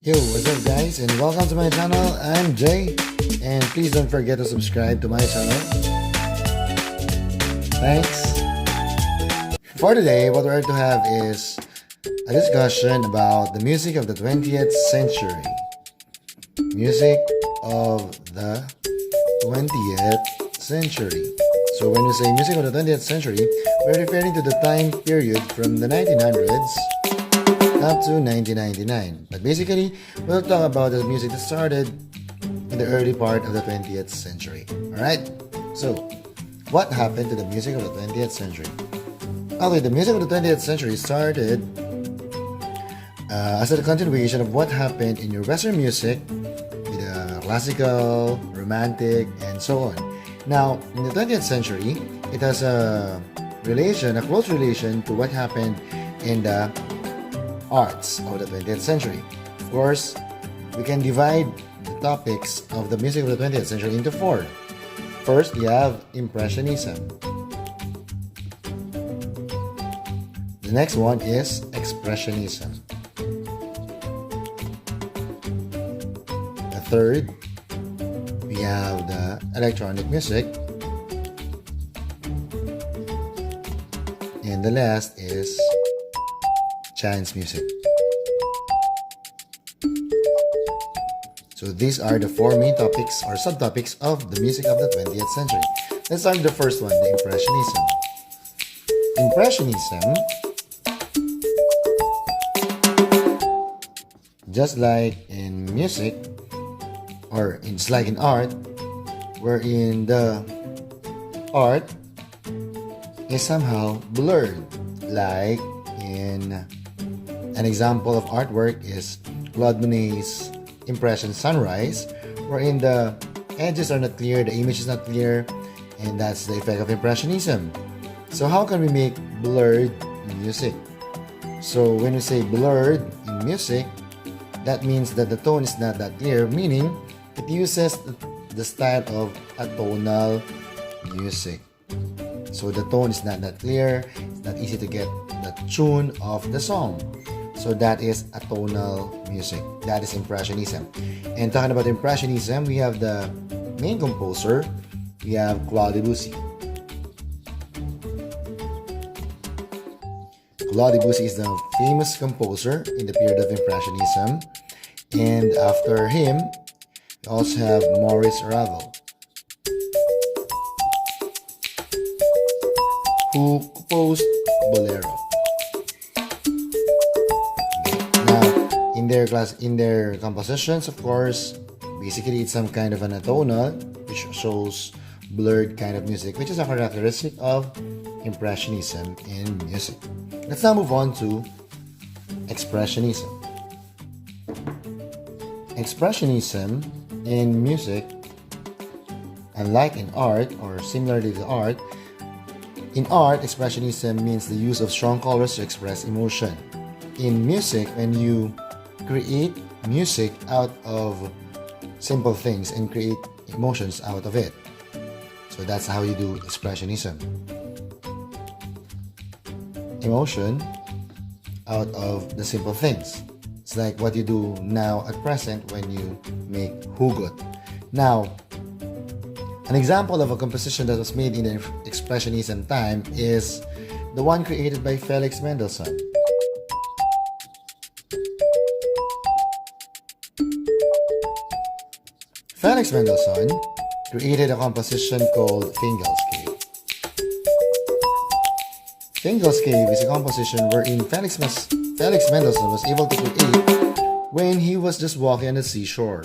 Yo, what's up guys and welcome to my channel. I'm Jay and please don't forget to subscribe to my channel. Thanks. For today, what we're to have is a discussion about the music of the 20th century. Music of the 20th century. So when we say music of the 20th century, we're referring to the time period from the 1900s up to 1999. But basically, we'll talk about the music that started in the early part of the 20th century. Alright? So, what happened to the music of the 20th century? Okay, the music of the 20th century started as a continuation of what happened in your Western music with classical, romantic, and so on. Now, in the 20th century, it has a close relation to what happened in the arts of the 20th century. Of course, we can divide the topics of the music of the 20th century into four. First, we have Impressionism. The next one is Expressionism. The third, we have the electronic music. And the last is Chance music. So these are the four main topics or subtopics of the music of the 20th century. Let's start with the first one, the Impressionism. Impressionism, just like in music, or it's like in art, wherein the art is somehow blurred. Like in an example of artwork is Claude Monet's Impression Sunrise, wherein the edges are not clear, the image is not clear, and that's the effect of Impressionism. So how can we make blurred music? So when we say blurred in music, that means that the tone is not that clear, meaning it uses the style of atonal music. So the tone is not that clear, it's not easy to get the tune of the song. So that is atonal music. That is Impressionism. And talking about Impressionism, we have the main composer. We have Claude Debussy. Claude Debussy is the famous composer in the period of Impressionism. And after him, we also have Maurice Ravel, who composed Bolero. In their compositions, of course, basically it's some kind of an atonal, which shows blurred kind of music, which is a characteristic of Impressionism in music. Let's now move on to Expressionism. Expressionism in music, unlike in art or similarly to art, in art, Expressionism means the use of strong colors to express emotion. In music, when you create music out of simple things and create emotions out of it. So that's how you do Expressionism. Emotion out of the simple things. It's like what you do now at present when you make hugot. Now, an example of a composition that was made in the Expressionism time is the one created by Felix Mendelssohn. Felix Mendelssohn created a composition called Fingal's Cave. Fingal's Cave is a composition wherein Felix Mendelssohn was able to create when he was just walking on the seashore.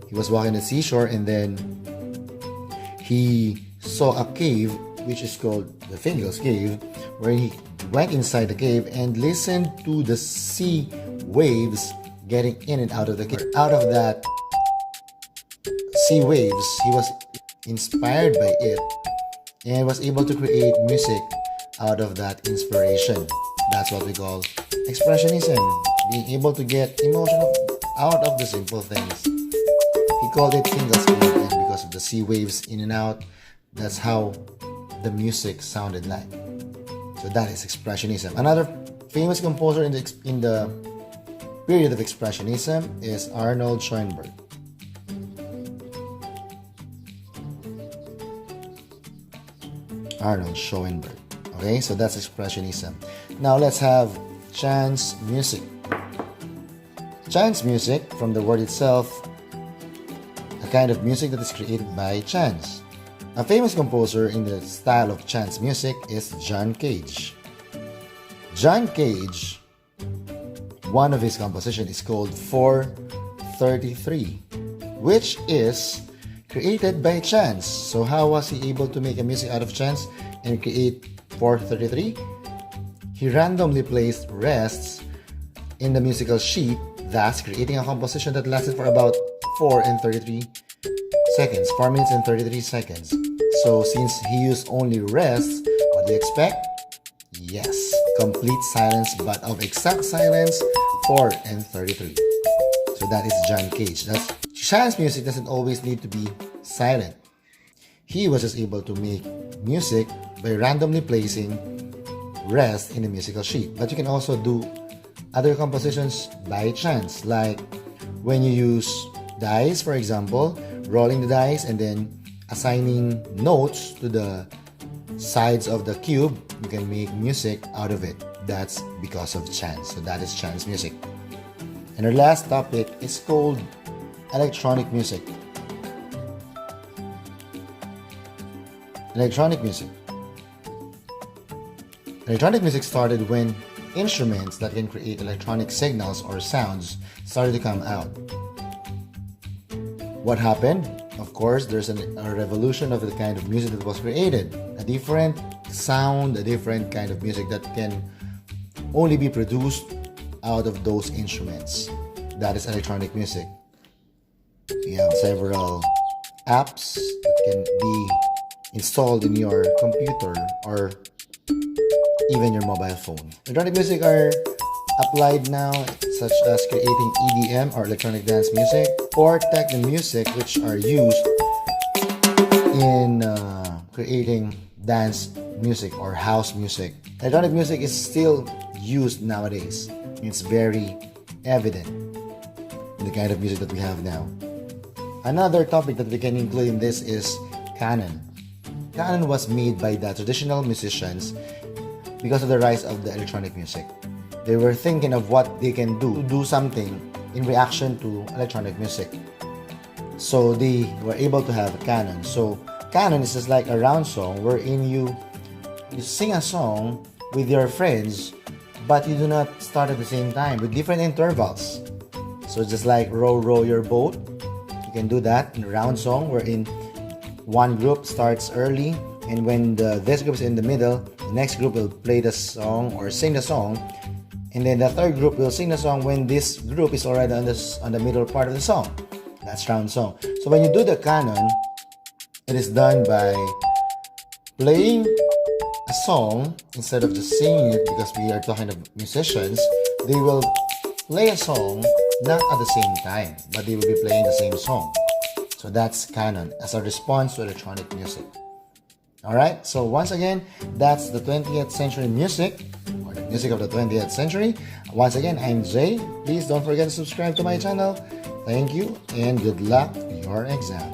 He was walking on the seashore and then he saw a cave which is called the Fingal's Cave, where he went inside the cave and listened to the sea waves getting in and out of the cave. Out of that sea waves, he was inspired by it and was able to create music out of that inspiration. That's what we call Expressionism, being able to get emotion out of the simple things. He called it Fingal's Cave, and because of the sea waves in and out, that's how the music sounded like. So that is Expressionism. Another famous composer in the period of Expressionism is Arnold Schoenberg. Arnold Schoenberg. Okay, so that's Expressionism. Now let's have chance music. Chance music, from the word itself, a kind of music that is created by chance. A famous composer in the style of chance music is John Cage. John Cage, one of his compositions is called 433, which is created by chance. So how was he able to make a music out of chance and create 433? He randomly placed rests in the musical sheet, thus creating a composition that lasted for about 4 minutes and 33 seconds. So since he used only rests, what do you expect? Yes, complete silence, but of exact silence, 4 and 33. So that is John Cage. Chance music doesn't always need to be silent. He was just able to make music by randomly placing rest in the musical sheet. But you can also do other compositions by chance, like when you use dice, for example, rolling the dice and then assigning notes to the sides of the cube, you can make music out of it. That's because of chance. So that is chance music. And our last topic is called electronic music. Electronic music. Electronic music started when instruments that can create electronic signals or sounds started to come out. What happened? Of course, there's a revolution of the kind of music that was created. A different sound, a different kind of music that can only be produced out of those instruments. That is electronic music. We have several apps that can be installed in your computer or even your mobile phone. Electronic music are applied now, such as creating EDM or electronic dance music, or techno music, which are used in creating dance music or house music. Electronic music is still used nowadays. It's very evident in the kind of music that we have now. Another topic that we can include in this is canon. Canon was made by the traditional musicians because of the rise of the electronic music. They were thinking of what they can do something in reaction to electronic music. So they were able to have a canon. So canon is just like a round song wherein you sing a song with your friends, but you do not start at the same time with different intervals. So just like row, row your boat, you can do that in a round song wherein one group starts early, and when this group is in the middle, the next group will play the song or sing the song, and then the third group will sing the song when this group is already on the middle part of the song. That's round song. So when you do the canon, it is done by playing a song instead of just singing it, because we are talking of musicians. They will play a song not at the same time, but they will be playing the same song. So that's canon as a response to electronic music. Alright, so once again, that's the 20th century music, or the music of the 20th century. Once again, I'm Jay. Please don't forget to subscribe to my channel. Thank you, and good luck to your exam.